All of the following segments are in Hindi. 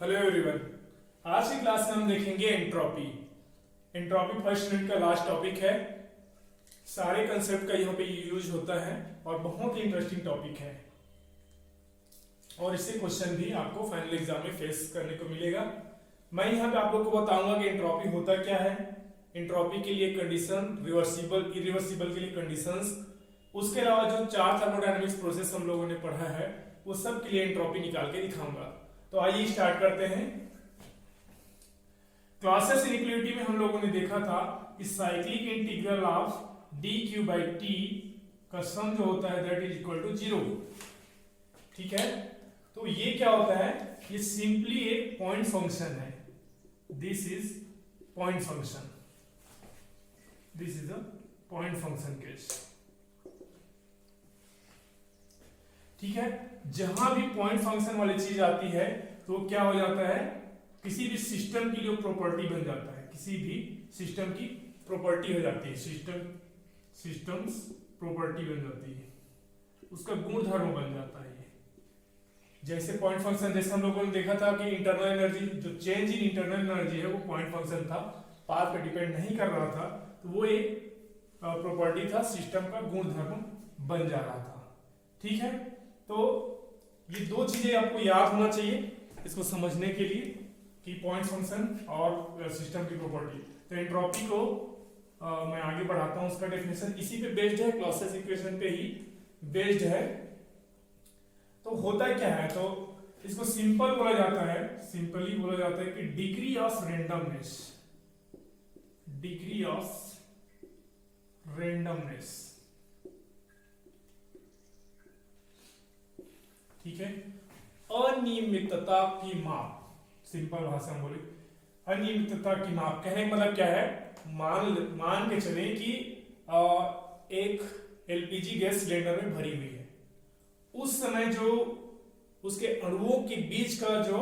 Hello everyone. आज की क्लास में हम देखेंगे एंट्रोपी। एंट्रोपी फर्स्ट यूनिट का लास्ट टॉपिक है। सारे कंसेप्ट का यहाँ पे यूज होता है और बहुत ही इंटरेस्टिंग टॉपिक है और इससे क्वेश्चन भी आपको फाइनल एग्जाम में फेस करने को मिलेगा। मैं यहाँ पे आप लोग को बताऊंगा कि एंट्रोपी होता क्या है, एंट्रोपी के लिए कंडीशन, रिवर्सिबल इरिवर्सिबल के लिए कंडीशंस, उसके अलावा जो 4 थर्मोडायनेमिक्स प्रोसेस हम लोगों ने पढ़ा है वो सब के लिए एंट्रोपी निकाल के दिखाऊंगा। तो आइए स्टार्ट करते हैं। क्लॉसियस इनइक्वालिटी में हम लोगों ने देखा था कि cyclic integral of D Q by T का सम जो होता है दैट इज इक्वल टू 0। ठीक है, तो ये क्या होता है, ये सिंपली एक पॉइंट फंक्शन है। This is point function, this is a point function case. ठीक है, जहां भी पॉइंट फंक्शन वाली चीज आती है तो क्या हो जाता है, किसी भी सिस्टम की जो प्रॉपर्टी बन जाता है, किसी भी सिस्टम की प्रॉपर्टी हो जाती है, सिस्टम्स प्रॉपर्टी बन जाती है, उसका गुण धर्म बन जाता है। जैसे पॉइंट फंक्शन, जैसे हम लोगों ने देखा था कि इंटरनल एनर्जी, जो चेंज इन इंटरनल एनर्जी है वो पॉइंट फंक्शन था, पाथ पे डिपेंड नहीं कर रहा था, तो वो एक प्रॉपर्टी था, सिस्टम का गुण धर्म बन जा रहा था। ठीक है, तो ये दो चीजें आपको याद होना चाहिए इसको समझने के लिए कि पॉइंट फंक्शन और सिस्टम की प्रॉपर्टी। तो एंट्रोपी को मैं आगे बढ़ाता हूं, उसका डेफिनेशन इसी पे बेस्ड है, क्लॉसियस इक्वेशन पे ही बेस्ड है। तो होता क्या है, तो इसको सिंपल बोला जाता है, सिंपली बोला जाता है कि degree of randomness, degree of randomness. ठीक है, अनियमितता की माप, सिंपल भाषा में बोले अनियमितता की माप। कहने का मतलब क्या है, मान के चले कि एक एलपीजी गैस सिलेंडर में भरी हुई है, उस समय जो उसके अणुओं के बीच का जो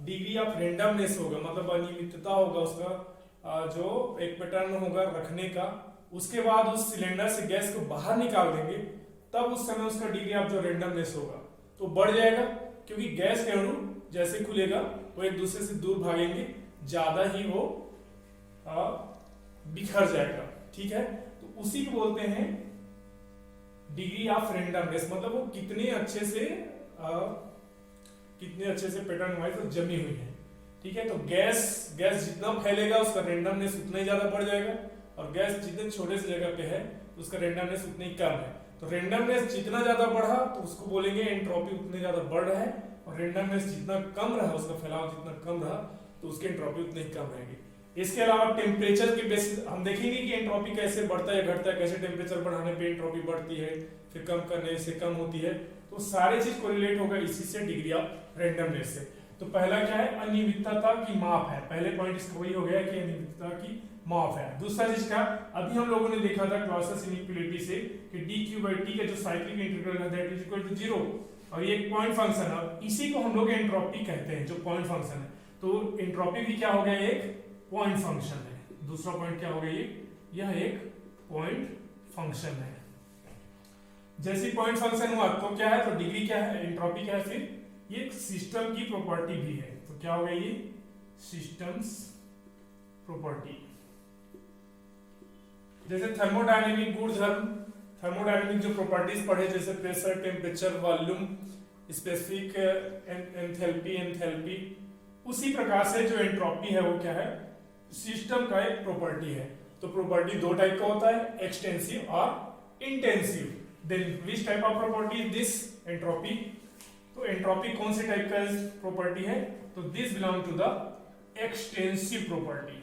डिग्री ऑफ रेंडमनेस होगा, मतलब अनियमितता होगा, उसका जो एक पैटर्न होगा रखने का, उसके बाद उस सिलेंडर से गैस को बाहर निकाल देंगे, तब उस समय उसका डिग्री ऑफ जो रेंडमनेस होगा तो बढ़ जाएगा, क्योंकि गैस के अणु जैसे खुलेगा वो एक दूसरे से दूर भागेंगे, ज्यादा ही वो बिखर जाएगा। ठीक है, तो उसी को बोलते हैं डिग्री ऑफ रेंडमनेस, मतलब वो कितने अच्छे से पैटर्न वाइज वो जमी हुई है। ठीक है, तो गैस जितना फैलेगा उसका रेंडमनेस उतना ही ज्यादा बढ़ जाएगा, और गैस जितने छोटे से जगह पे है तो उसका रेंडमनेस उतना ही कम है। तो रेंडमनेस जितना ज्यादा बढ़ा तो उसको बोलेंगे एंट्रोपी उतने ज्यादा बढ़ रहा है, और रेंडमनेस जितना कम रहा, उसका फैलाव जितना कम रहा तो उसकी एंट्रोपी उतनी ही कम रहेगी। इसके अलावा टेम्परेचर के बेसिस हम देखेंगे कि एंट्रोपी कैसे बढ़ता है घटता है, कैसे टेम्परेचर बढ़ाने पे एंट्रोपी बढ़ती है, फिर कम करने से कम होती है, तो सारे चीज कोरिलेट होगा इसी से, डिग्री ऑफ रेंडमनेस से। तो पहला क्या है, अनियमितता की माप है, पहले पॉइंट इसका वही हो गया कि अनियमितता की माप है। दूसरा चीज क्या, अभी हम लोगों ने देखा था क्लॉसियस इनइक्वालिटी से कि डी क्यू बाई टी का जो साइक्लिक इंटीग्रल है दैट इज इक्वल टू 0, और ये एक पॉइंट फंक्शन है, इसी को हम लोग एंट्रोपी कहते हैं, जो पॉइंट फंक्शन है। तो एंट्रोपी भी क्या हो गया, एक पॉइंट फंक्शन है। दूसरा पॉइंट क्या हो गया, यह एक पॉइंट फंक्शन है। जैसे पॉइंट फंक्शन हुआ तो क्या है, तो डिग्री क्या है, एंट्रोपी क्या है, फिर ये सिस्टम की प्रॉपर्टी भी है। तो क्या हो गया, ये सिस्टम्स प्रॉपर्टी। जैसे थर्मोडायनेमिक गुणधर्म, थर्मोडायनेमिक जो प्रॉपर्टीज पढ़े, जैसे pressure, temperature, volume, specific enthalpy, उसी प्रकार से जो एंट्रोपी है वो क्या है, सिस्टम का एक प्रॉपर्टी है। तो प्रॉपर्टी दो टाइप का होता है, एक्सटेंसिव और intensive. Then which type of property is this, entropy. तो एंट्रोपी कौन से टाइप का प्रॉपर्टी है, तो this belong to the extensive property,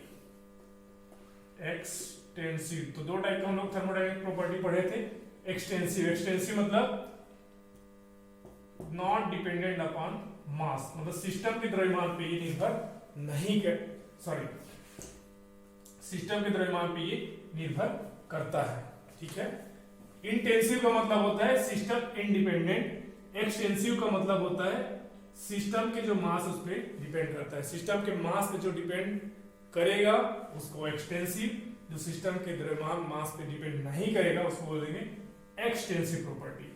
extensive. तो दो टाइप का हम लोग थर्मोडायनेमिक प्रॉपर्टी पढ़े थे, एक्सटेंसिव, एक्सटेंसिव मतलब नॉट डिपेंडेंट अपॉन मास, मतलब सिस्टम के द्रव्यमान पे ये निर्भर नहीं कर, सॉरी, सिस्टम के द्रव्यमान पे ये निर्भर करता है। ठीक है, इंटेंसिव का मतलब होता है सिस्टम इंडिपेंडेंट, एक्सटेंसिव का मतलब होता है सिस्टम के जो मास उस पर डिपेंड करता है, सिस्टम के मास पे जो डिपेंड करेगा उसको एक्सटेंसिव, जो सिस्टम के द्रव्यमान मास पे डिपेंड नहीं करेगा उसको बोलेंगे एक्सटेंसिव प्रॉपर्टी।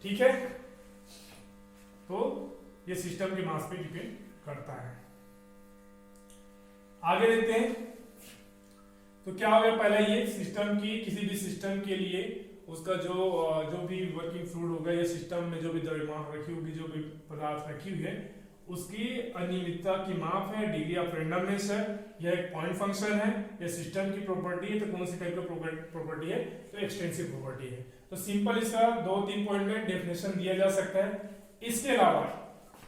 ठीक है, तो ये सिस्टम के मास पे डिपेंड करता है। आगे देखते हैं तो क्या हो गया, पहला ये सिस्टम की, किसी भी सिस्टम के लिए उसका जो भी वर्किंग फ्लूइड होगा या सिस्टम में जो भी द्रव्यमान रखी होगी, जो भी पदार्थ रखी हुई है, उसकी अनियमितता की माप है, डिग्री ऑफ रेंडमनेस है, यह एक पॉइंट फंक्शन है, यह सिस्टम की प्रॉपर्टी है। तो कौन सी टाइप का प्रॉपर्टी है, तो एक्सटेंसिव प्रॉपर्टी है। तो सिंपल इसका 2-3 पॉइंट में डेफिनेशन दिया जा सकता है। इसके अलावा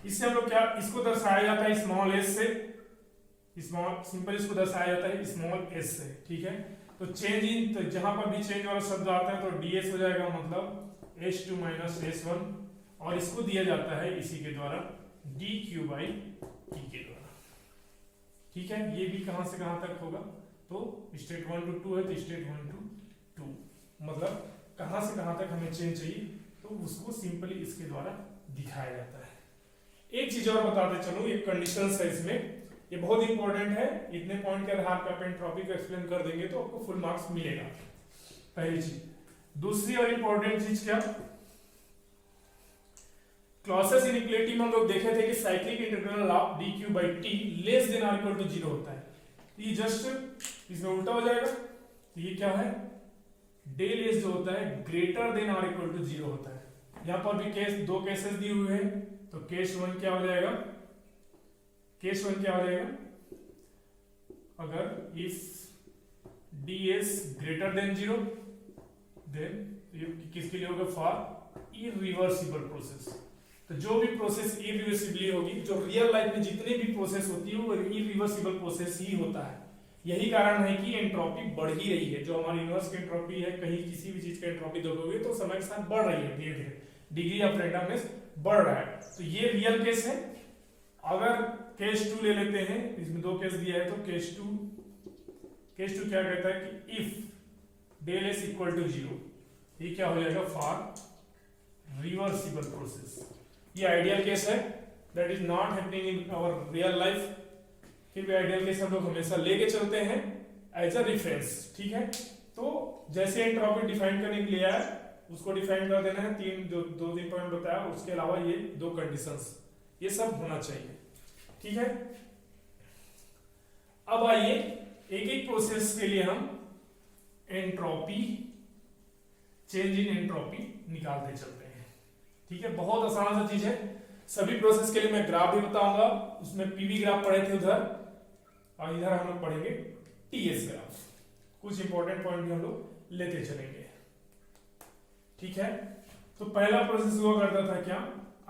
इससे हम लोग क्या, इसको दर्शाया जाता है स्मॉल एस से, सिंपल इसको दर्शाया जाता है स्मॉल एस से, ठीक है। तो चेंज इन, तो जहां पर भी चेंज वाला शब्द आता है तो ds हो जाएगा, मतलब h2 माइनस s1, और इसको दिया जाता है इसी के द्वारा dq बाई t के द्वारा, ठीक है। ये भी कहां से कहां तक होगा, तो स्टेट 1 to 2 है, तो स्टेट 1 to 2, मतलब कहां से कहां तक हमें चेंज चाहिए, तो उसको सिंपली इसके द्वारा दिखाया जाता है। एक चीज और बताते चलो, ये कंडीशंस है इसमें, ये बहुत इंपॉर्टेंट है। इतने पॉइंट के आधार पर आप एंट्रोपी को एक्सप्लेन कर देंगे तो आपको फुल मार्क्स मिलेगा, पहली चीज। दूसरी और इंपॉर्टेंट चीज क्या, क्लॉसेस इनइक्वालिटी में हम लोग देखे थे कि cyclic integral of dq by t less than or equal to 0 होता है। ये जस्ट इसमें उल्टा हो जाएगा, तो ये क्या है, डेल एस जो होता है greater than or equal to 0 होता है। यहां पर भी दो केसेस दिए हुए हैं, तो केस 1 क्या हो जाएगा, केस 1 क्या हो जाएगा, अगर if ds greater than 0 then किसके लिए होगा, फॉर इरिवर्सिबल प्रोसेस। तो जो भी प्रोसेस इरिवर्सिबली होगी, जो रियल लाइफ में जितनी भी प्रोसेस होती है वो इरिवर्सिबल प्रोसेस ही होता है। यही कारण है कि एंट्रोपी बढ़ ही रही है। जो हमारी यूनिवर्स की एंट्रोपी है, कहीं किसी भी चीज का एंट्रोपी देखोगे तो समय के साथ बढ़ रही है, धीरे धीरे डिग्री ऑफ रेंडमनेस बढ़ रहा है। तो ये रियल केस है। अगर केस 2 ले लेते हैं, इसमें दो केस दिया है, तो केस 2 क्या कहता है कि if del S equal to 0, ये क्या हो जाएगा, फॉर रिवर्सिबल प्रोसेस। ये आइडियल केस है, that is not happening in our real life. फिर भी आइडियल केस हम लोग हमेशा लेके चलते हैं एज अ रेफरेंस, ठीक है। तो जैसे एंट्रोपी डिफाइन करने के लिए आया, उसको डिफाइन कर देना है, दो तीन पॉइंट बताया, उसके अलावा ये दो कंडीशंस, ये सब होना चाहिए, ठीक है। अब आइए एक एक प्रोसेस के लिए हम एंट्रोपी, चेंज इन एंट्रोपी निकालते चलते हैं, ठीक है। बहुत आसान सा चीज है। सभी प्रोसेस के लिए मैं ग्राफ भी बताऊंगा, उसमें पीवी ग्राफ पढ़े थे उधर, और इधर हम लोग पढ़ेंगे टीएस ग्राफ। कुछ इंपॉर्टेंट पॉइंट भी हम लोग लेते चलेंगे, ठीक है। तो पहला प्रोसेस हुआ करता था क्या,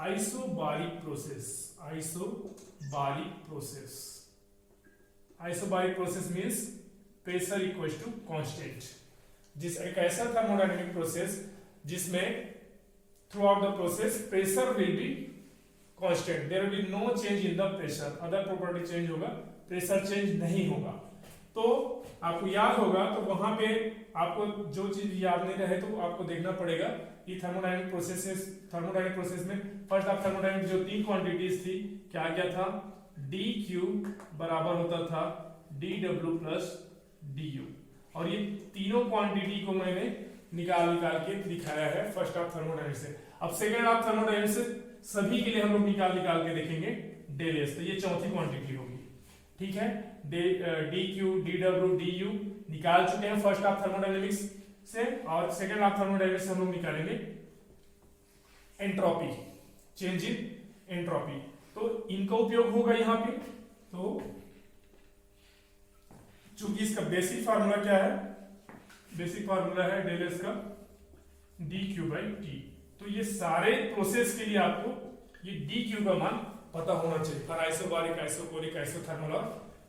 isobaric process. Isobaric process, isobaric process means pressure equals to constant. जिस एक ऐसा थर्मोडायनेमिक प्रोसेस जिसमें throughout the process pressure will be constant, there will be no change in the pressure. Other property change होगा, प्रेशर चेंज नहीं होगा। तो आपको याद होगा, तो वहां पे आपको जो चीज याद नहीं रहे तो आपको देखना पड़ेगा कि थर्मोडायनेमिक प्रोसेस में फर्स्ट ऑफ थर्मोडायनेमिक जो तीन क्वांटिटीज थी, क्या क्या था, dq बराबर होता था dw प्लस du, और ये तीनों क्वांटिटी को मैंने निकाल के दिखाया है फर्स्ट ऑफ थर्मोडायनेमिक्स से। अब सेकंड ऑफ थर्मोडायनेमिक्स से सभी के लिए हम लोग निकाल के देखेंगे डेल एस, तो ये चौथी क्वांटिटी होगी, ठीक है। dq dw du निकाल चुके हैं फर्स्ट ऑफ थर्मोडायनेमिक्स से, और सेकंड ऑफ थर्मोडायनेमिक्स से हम लोग निकालेंगे एंट्रोपी, चेंज इन एंट्रोपी। तो इनका उपयोग होगा यहाँ पे। तो चूंकि इसका बेसिक फार्मूला क्या है, बेसिक फार्मूला है डेल एस का dq बाई t। तो ये सारे प्रोसेस के लिए आपको ये dq का मान पता होना चाहिए, फॉर आइसोबारिक, आइसोकोरिक, आइसोथर्मल और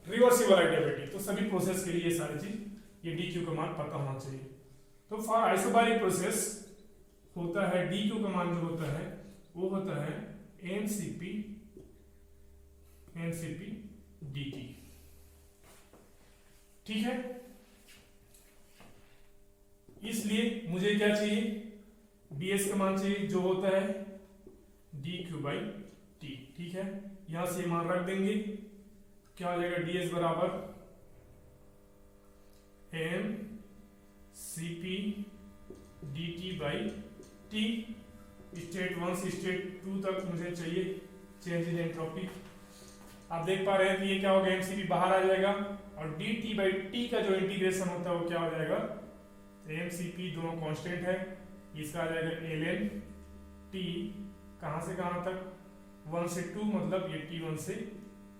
रिवर्सिबल एडियाबेटिक। तो सभी प्रोसेस के लिए ये सारी चीज, ये dq का मान पता होना चाहिए। तो फॉर आइसोबारिक प्रोसेस होता है dq का मान जो होता है वो होता है mcp dt, ठीक है। इसलिए मुझे क्या चाहिए, ds का मान चाहिए जो होता है dq बाई t, ठीक है। यहां से मान रख देंगे, क्या हो जाएगा, ds बराबर mcp dt by t। State 1 से स्टेट 2 तक मुझे चाहिए चेंज इन एंट्रोपी। आप देख पा रहे हैं कि ये क्या होगा, एमसीपी बाहर आ जाएगा और डी बाई टी का जो इंटीग्रेशन होता है वो क्या हो जाएगा, एमसीपी दोनों कांस्टेंट है, इसका आ जाएगा ln टी, कहां से कहां तक, 1 से 2, मतलब ये T1 से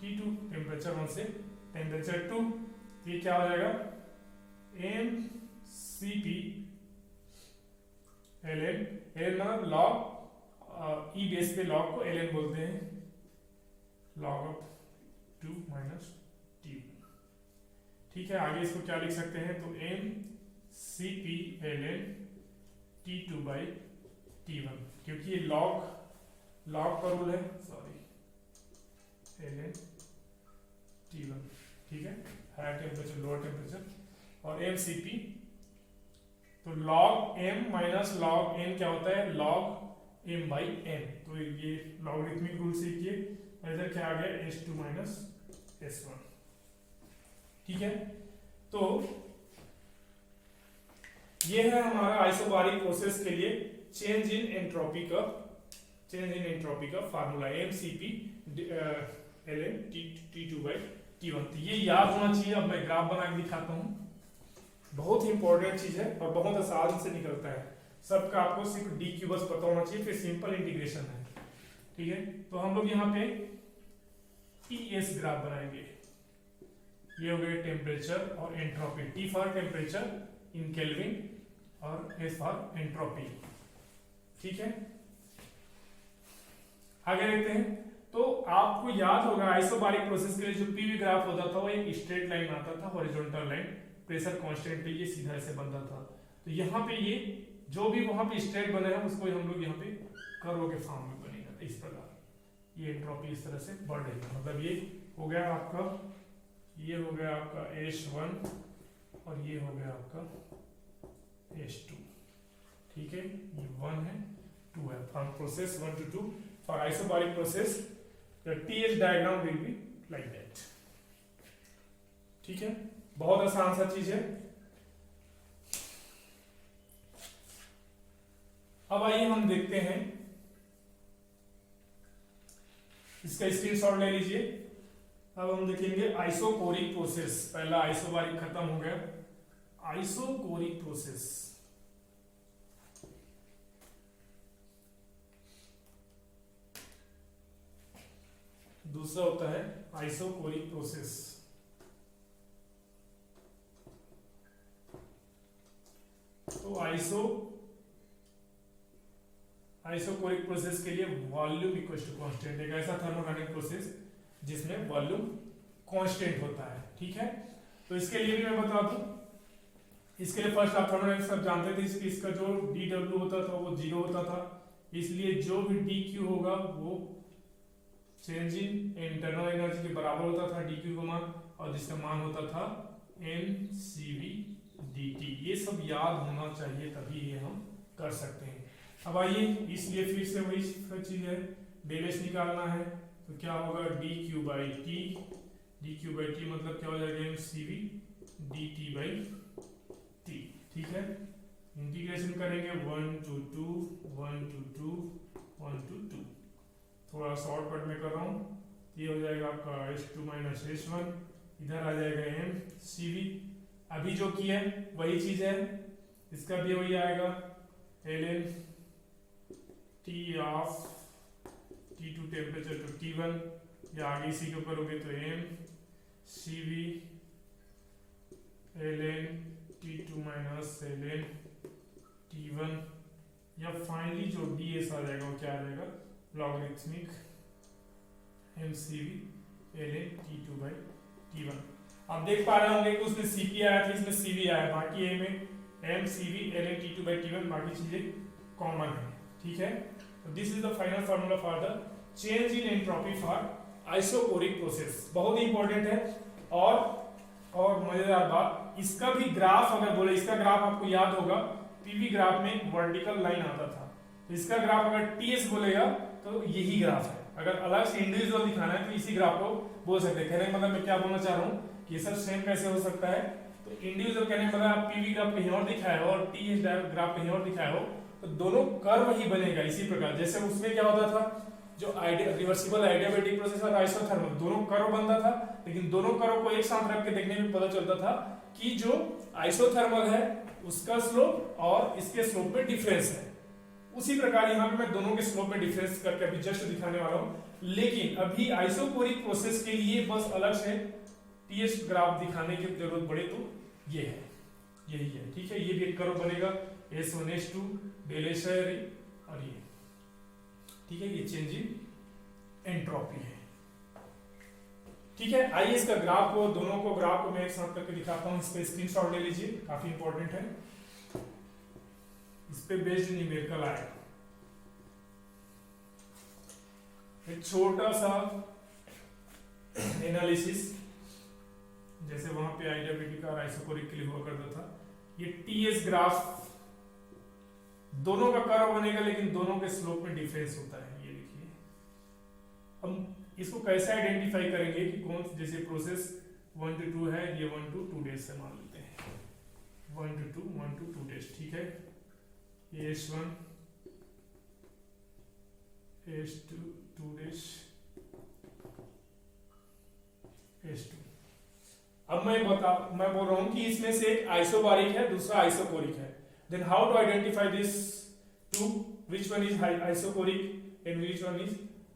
T2, टेम्परेचर 1 से टेम्परेचर 2, ये क्या हो जाएगा mCp ln, मतलब log, ई बेस पे log को ln बोलते हैं, log ऑफ 2 माइनस T1। ठीक है, आगे इसको क्या लिख सकते हैं, तो mCp ln T2 by T1, क्योंकि ये log का रूल है, सॉरी, ln T1। ठीक है, हायर टेम्परेचर लोअर टेम्परेचर, और mCp तो log m minus log n क्या होता है, log m बाई n, तो ये लॉगरिथमिक रूल सीखिए, इधर क्या आ गया S2 माइनस S1। ठीक है, तो ये है हमारा आइसोबारिक प्रोसेस के लिए चेंज इन एंट्रोपी का formula mCp ln T2 by T1। तो ये याद होना चाहिए। अब मैं ग्राफ बना के दिखाता हूँ, बहुत ही इंपॉर्टेंट चीज है और बहुत आसान से निकलता है, सबका आपको सिर्फ डी क्यू बस पता होना चाहिए, फिर सिंपल इंटीग्रेशन है। ठीक है, तो हम लोग यहाँ पे टीएस ग्राफ बनाएंगे, ये हो गए टेम्परेचर और entropy, T for temperature in kelvin और एस फॉर एंट्रोपी। ठीक है, आगे देखते हैं। तो आपको याद होगा आइसोबारिक प्रोसेस के लिए जो पीवी ग्राफ होता था वो एक स्ट्रेट लाइन आता था, हॉरिजॉन्टल लाइन, प्रेशर कांस्टेंट पे ये सीधा ऐसे बनता था। तो यहाँ पे ये जो भी वहां पे स्ट्रेट बना है उसको हम लोग यहाँ पे कर्व के फॉर्म में बनेगा इस प्रकार। ये एंट्रोपी इस तरह से बढ़ रही है, मतलब ये हो गया आपका, ये हो गया आपका S1 और ये हो गया आपका S2। ठीक है, ये 1 है 2 है, from process 1 to 2 for isobaric process the TS diagram will be like that. ठीक है, बहुत आसान सा चीज है। अब आइए हम देखते हैं, इसका स्क्रीनशॉट ले लीजिए। अब हम देखेंगे आइसोकोरिक प्रोसेस। पहला आइसोबारिक खत्म हो गया, आइसोकोरिक प्रोसेस। दूसरा होता है आइसोकोरिक प्रोसेस। तो आइसोकोरिक प्रोसेस के लिए वॉल्यूम इक्वल टू कांस्टेंट, एक ऐसा थर्मोडायनेमिक प्रोसेस जिसमें वॉल्यूम कांस्टेंट होता है। ठीक है, तो इसके लिए भी मैं बता दूं, इसके लिए फर्स्ट आप थर्मोडायनेमिक्स सब जानते थे, इसका जो dW होता था वो 0 होता था, इसलिए जो भी dQ होगा वो चेंज इन इंटरनल एनर्जी के बराबर होता था dQ का मान, और जिसका मान होता था mCV dt। ये सब याद होना चाहिए, तभी ये हम कर सकते हैं। अब आइए, इसलिए फिर से वही चीज है, डेलेस निकालना है, तो क्या होगा dQ by T, dQ by T मतलब क्या हो जाएगा mCV dt बाई टी। ठीक है, इंटीग्रेशन करेंगे 1 to 2 1 to 2 1 to 2, थोड़ा शॉर्टकट में कर रहा हूँ, ये हो जाएगा आपका S2 माइनस S1, इधर आ जाएगा mCV। अभी जो किया है वही चीज है, इसका भी वही आएगा ln T of T2 temperature to T1, या आगे इसी के ऊपर करोगे तो mCV ln T2 minus ln T1, या फाइनली जो ds आ जाएगा वो क्या आ जाएगा logarithmic mCV ln T2 by T1। आप देख पा रहे होंगे कि उसमें Cp आया था, इसमें Cv आया, बाकी ए में mCV ln T2 by T1, बाकी चीजें कॉमन है। ठीक है, तो this is the final formula for the change in entropy for isochoric process. बहुत ही इंपॉर्टेंट है। और मजेदार बात, इसका भी ग्राफ अगर बोले, इसका ग्राफ आपको याद होगा पीवी ग्राफ में वर्टिकल लाइन आता था, तो इसका ग्राफ अगर टीएस बोलेगा तो यही ग्राफ है। अगर अलग से इंडिविजुअल दिखाना है तो इसी ग्राफ को बोल सकते हैं। कहने का मतलब मैं क्या बोलना चाह रहा हूँ कि सर सेम कैसे हो सकता है, तो इंडिविजुअल कहने का मतलब आप पीवी ग्राफ कहीं और दिखाया हो और टीएस ग्राफ कहीं और दिखाया हो, तो दोनों कर्व ही बनेगा इसी प्रकार। जैसे उसमें क्या होता था, जो रिवर्सिबल एडियाबैटिक प्रोसेस और आइसोथर्मल दोनों कर्व बनता था, लेकिन दोनों कर्व को एक साथ रख के देखने में पता चलता था कि जो आइसोथर्मल है उसका स्लोप और इसके स्लोप में डिफरेंस है। उसी प्रकार यहाँ पे मैं दोनों के स्लोप में डिफरेंस करके अभी जस्ट दिखाने वाला हूँ, लेकिन अभी आइसोकोरिक प्रोसेस के लिए बस अलग से टीएस ग्राफ दिखाने की जरूरत पड़े तो ये है, यही है, ठीक है। ये भी एक कर्व बनेगा S1 S2 डेल S और ये, ठीक है, ये चेंज इन एंट्रोपी है, ठीक है। आइए इसका ग्राफ को, दोनों को ग्राफ को मैं एक साथ करके दिखाता हूँ। इस पे स्क्रीनशॉट ले लीजिए, काफी इंपॉर्टेंट है, इस पे बेस्ड न्यूमेरिकल आएगा। एक छोटा सा एनालिसिस, जैसे वहां पे आइडियाबैटिक और आइसोकोरिक के लिए हुआ करता था। ये टीएस ग्राफ दोनों का कर्व बनेगा, लेकिन दोनों के स्लोप में डिफरेंस होता है, ये देखिए। हम इसको कैसे आइडेंटिफाई करेंगे कि कौन, जैसे प्रोसेस 1 to 2 है, ये 1 to 2 डेज से मान लेते हैं, 1 to 2 डेज, ठीक है। ये S1 S2 2 डेज S2। अब मैं बोल रहा हूं कि इसमें से एक आइसोबारिक है, दूसरा आइसोकोरिक है। Then how to identify this two, which one is isochoric and which one is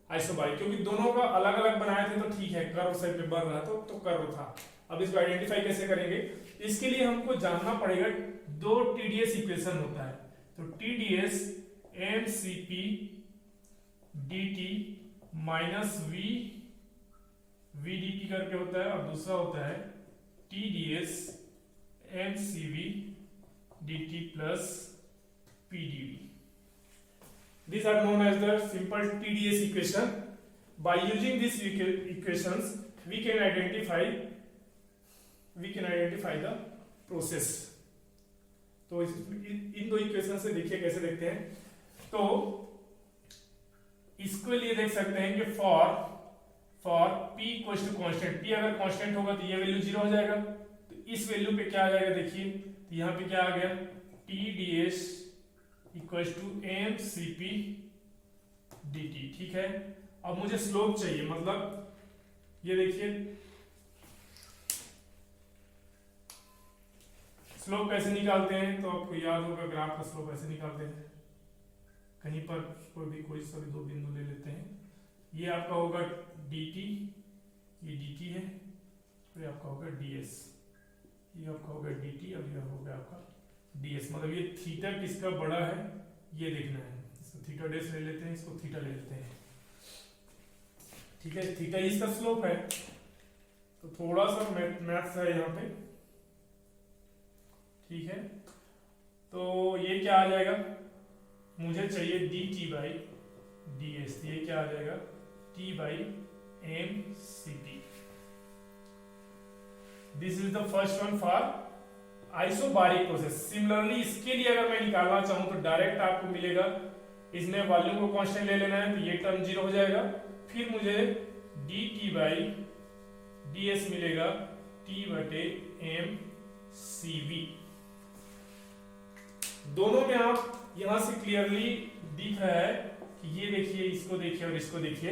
isobaric, क्योंकि दोनों का अलग अलग बनाए थे तो ठीक है, कर्व से पे बन रहा तो कर्व था। अब इसको आइडेंटिफाई कैसे करेंगे, इसके लिए हमको जानना पड़ेगा, दो टीडीएस इक्वेशन होता है, तो TDS mCp dt minus v dt करके होता है, और दूसरा होता है TdS mCv dt plus PdV. These are known as the simple TdS equation. By using these equations, we can identify the process. तो इन दो इक्वेशन से देखिए कैसे देखते हैं। तो इसके लिए देख सकते हैं कि for p equals to constant, p अगर कांस्टेंट होगा तो ये वैल्यू 0 हो जाएगा, तो इस वैल्यू पे क्या आ जाएगा, देखिए, तो यहाँ पे क्या आ गया, TdS equals to mCp dt, ठीक है। अब मुझे स्लोप चाहिए, मतलब ये देखिए स्लोप कैसे निकालते हैं, तो आपको याद होगा ग्राफ का स्लोप ऐसे निकालते हैं। कहीं पर कोई सभी दो बिंदु ले लेते हैं, ये आपका होगा dt, ये dt है, और ये आपका होगा ds, ये आपका होगा dt, अब ये होगा आपका ds। मतलब ये थीटा किसका बड़ा है ये देखना है। इसको थीटा डेस ले लेते हैं, इसको थीटा ले लेते हैं, ठीक है। थीटा इसका स्लोप है, तो थोड़ा सा मैथ्स है यहाँ पे, ठीक है। तो ये क्या आ जाएगा, मुझे चाहिए dt बाई ds, ये क्या आ जाएगा, t by mCp। This is the first one for isobaric process. Similarly इसके लिए अगर मैं निकालना चाहूं तो डायरेक्ट आपको मिलेगा, इसमें वॉल्यूम को कांस्टेंट ले लेना है, तो ये टर्म 0 हो जाएगा, फिर मुझे dt बाई ds मिलेगा t बटे mCv। दोनों में आप यहां से क्लियरली दिख रहा है कि ये देखिए, इसको देखिए और इसको देखिए,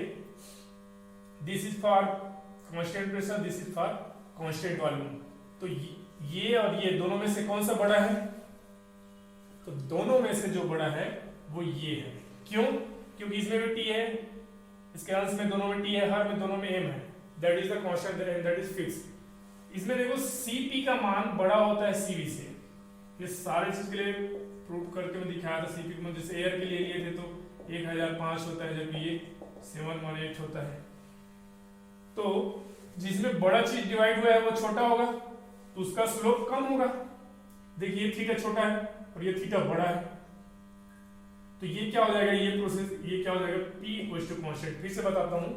this is for constant pressure, this is for constant volume. तो ये और ये दोनों में से कौन सा बड़ा है, तो दोनों में से जो बड़ा है वो ये है। क्यों, क्योंकि इसमें भी t है, इसके अंश में दोनों में t है, हर में दोनों में m है, that is the constant and that is fix. इसमें देखो Cp का मान बड़ा होता है Cv से, ये सारे चीज के लिए प्रूव करके मैं दिखाया था। Cp को जैसे एयर के लिए लिए थे तो 1005 होता है, जबकि ये 718 होता है। तो जिसमें बड़ा चीज डिवाइड हुआ है वो छोटा होगा, तो उसका स्लोप कम होगा। देखिए थीटा छोटा है और ये थीटा बड़ा है, तो ये क्या हो जाएगा, ये प्रोसेस, ये क्या हो जाएगा, p इक्वल्स टू कांस्टेंट। फिर से बताता हूं,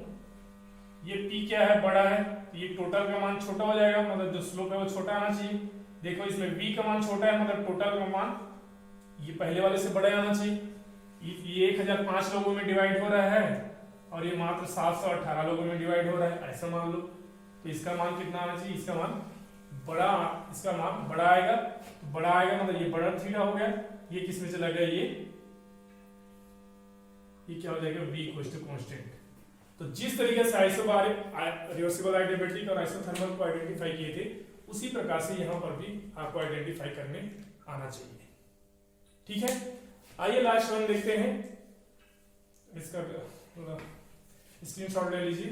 ये p क्या है, बड़ा है, तो ये टोटल का मान छोटा हो जाएगा, मतलब जो स्लोप है वो छोटा आना चाहिए। देखो इसमें v का मान छोटा है, मतलब टोटल का मान ये पहले वाले से बड़ा आना चाहिए। ये 1005 लोगों में डिवाइड हो रहा है और ये मात्र 718 लोगों में डिवाइड हो रहा है, ऐसा मान लो। तो इसका मान कितना आना चाहिए, इसका मान बड़ा आएगा, तो बड़ा आएगा मतलब ये बड़ा थीटा हो गया। ये किस में चला गया, ये क्या हो जाएगा v इक्वल टू कांस्टेंट। तो जिस तरीके से आइसोबारिक रिवर्सिबल एडियाबैटिक और आइसोथर्मल को आइडेंटिफाई किए थे उसी प्रकार से यहाँ पर भी आपको आइडेंटिफाई करने आना चाहिए। ठीक है, आइए लास्ट वन देखते हैं। इसका स्क्रीनशॉट ले लीजिए।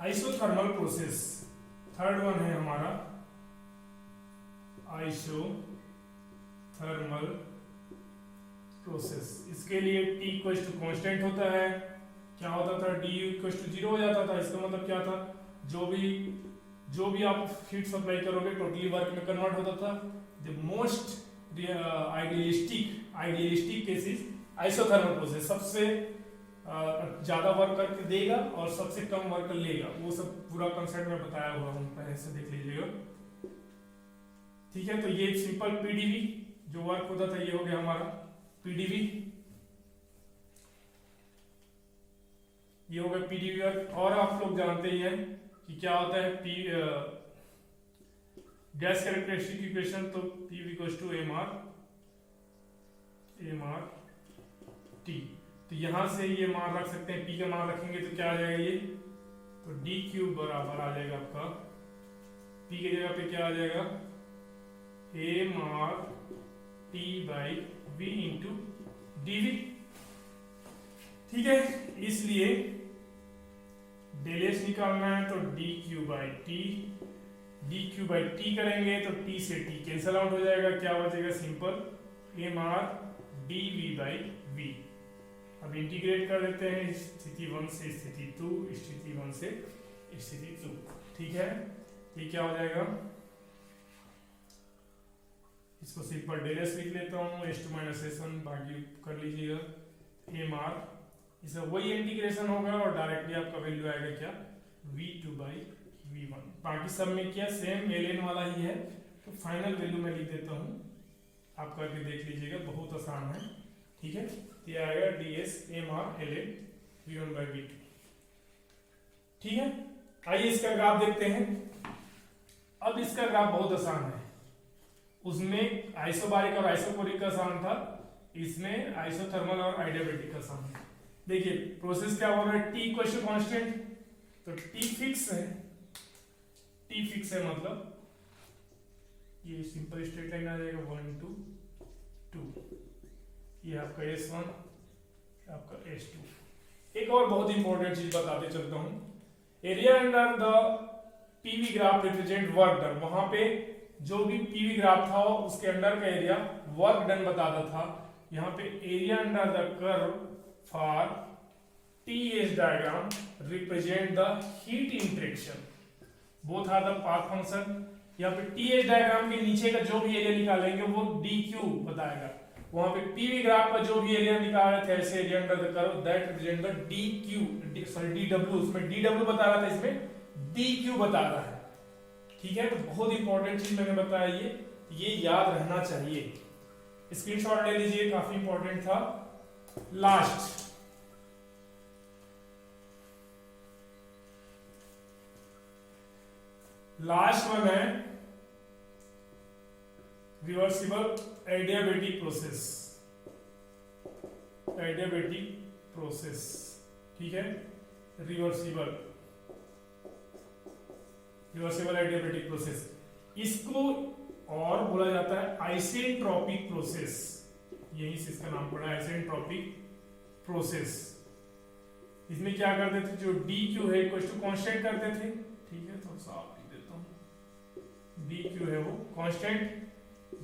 आइसोथर्मल प्रोसेस थर्ड वन है हमारा, आइसोथर्मल प्रोसेस। इसके लिए T इक्वल टू कांस्टेंट होता है। क्या होता था, D इक्वल टू 0 हो जाता था। इसका मतलब क्या था, जो भी आप हीट सप्लाई करोगे टोटली वर्क में कन्वर्ट होता था। The most idealistic cases isothermal process, सबसे ज्यादा वर्क करके देगा और सबसे कम वर्क लेगा। वो सब पूरा कंसेप्ट में बताया हुआ हूँ, पहले से देख लीजिएगा। ठीक है, तो ये सिंपल पीडीवी जो वर्क होता था ये हो गया हमारा पीडीवी, ये हो गया पीडीवी वर्क। और आप लोग जानते ही हैं कि क्या होता है गैस कैरेक्टरिस्टिक इक्वेशन, तो P equal to mR T। तो यहां से ये मान रख सकते हैं, P का मान रखेंगे तो क्या आ जाएगा ये, तो D क्यूब बराबर आ जाएगा आपका P की जगह पे क्या आ जाएगा mR T by V into dV। ठीक है, इसलिए डेल एस निकालना है तो D क्यू बाई टी करेंगे तो T से T कैंसल आउट हो जाएगा। क्या बचेगा, simple mR dV by V। अब इंटीग्रेट कर देते हैं स्थिति 1 से स्थिति 2, स्थिति 1 से स्थिति 2। ठीक है, ये क्या हो जाएगा, इसको सिंपल डेल एस लिख लेता हूँ, S2 माइनस S1 बाकी कर लीजिएगा mR। इसका वही इंटीग्रेशन होगा और डायरेक्टली आपका वैल्यू आएगा क्या, V2 बाई V1। बाकी सब में क्या सेम ln वाला ही है, तो फाइनल वैल्यू मैं लिख देता हूँ, आप करके देख लीजिएगा, बहुत आसान है। ठीक है, ये आएगा ds mR ln V1 by V2। ठीक है, आइए इसका ग्राफ देखते हैं। अब इसका ग्राफ बहुत आसान है, उसमें आइसोबारिक और आइसोकोरिक का आसान था, इसमें आइसोथर्मल और आइडियाबैटिक का आसान है। देखिए प्रोसेस क्या हो रहा है, T इक्वल टू कांस्टेंट, तो T फिक्स है, T फिक्स है मतलब ये सिंपल स्ट्रेट लाइन आ जाएगा 1 2 2, ये आपका S1 आपका S2। एक और बहुत इंपॉर्टेंट चीज बताते चलता हूं, area under the PV graph represent work done. वहां पे जो भी पीवी ग्राफ था उसके अंडर का एरिया वर्क डन बताता था। यहाँ पे area under the curve for TS diagram represent the heat interaction, both are the path function. यहाँ पे TS डायग्राम के नीचे का जो भी एरिया निकालेंगे वो DQ बताएगा। वहां पे पीवी ग्राफ का जो भी एरिया निकाल रहे थे ऐसे area under the curve that represent the DW, उसमें DW बता रहा था, इसमें DQ बता रहा है। ठीक है, तो बहुत इंपॉर्टेंट चीज मैंने बताया, ये याद रहना चाहिए, स्क्रीनशॉट ले लीजिए, काफी इंपॉर्टेंट था। लास्ट वन है रिवर्सिबल एडियाबैटिक प्रोसेस। ठीक है, रिवर्सिबल एडियाबैटिक प्रोसेस, इसको और बोला जाता है आइसेंट्रोपिक प्रोसेस, यही से इसका नाम पड़ा आइसेंट्रोपिक प्रोसेस। इसमें क्या करते थे, जो DQ है इक्वल टू कांस्टेंट करते थे। ठीक है, थोड़ा सा आप लिख देता हूं, DQ है वो कांस्टेंट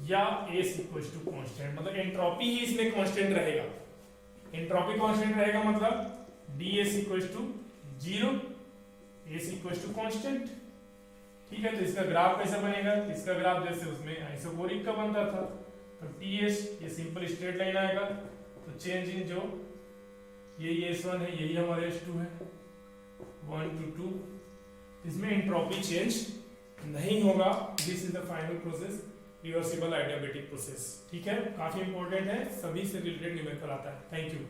या S इक्वल टू कांस्टेंट, मतलब एंट्रोपी ही इसमें कांस्टेंट रहेगा। एंट्रोपी कांस्टेंट रहेगा मतलब DS equal to 0, S equal to constant. ठीक है, तो इसका ग्राफ कैसे बनेगा, इसका ग्राफ जैसे उसमें आइसोकोरिक का बनता था, तो TS ये सिंपल स्ट्रेट लाइन आएगा, तो चेंज इन जो ये S1 है यही हमारा S2 है 1 to 2, इसमें एंट्रोपी चेंज नहीं होगा। This is the final process, reversible adiabatic process. ठीक है, काफी इंपॉर्टेंट है, सभी से रिलेटेड न्यूमेरिकल आता है। Thank you.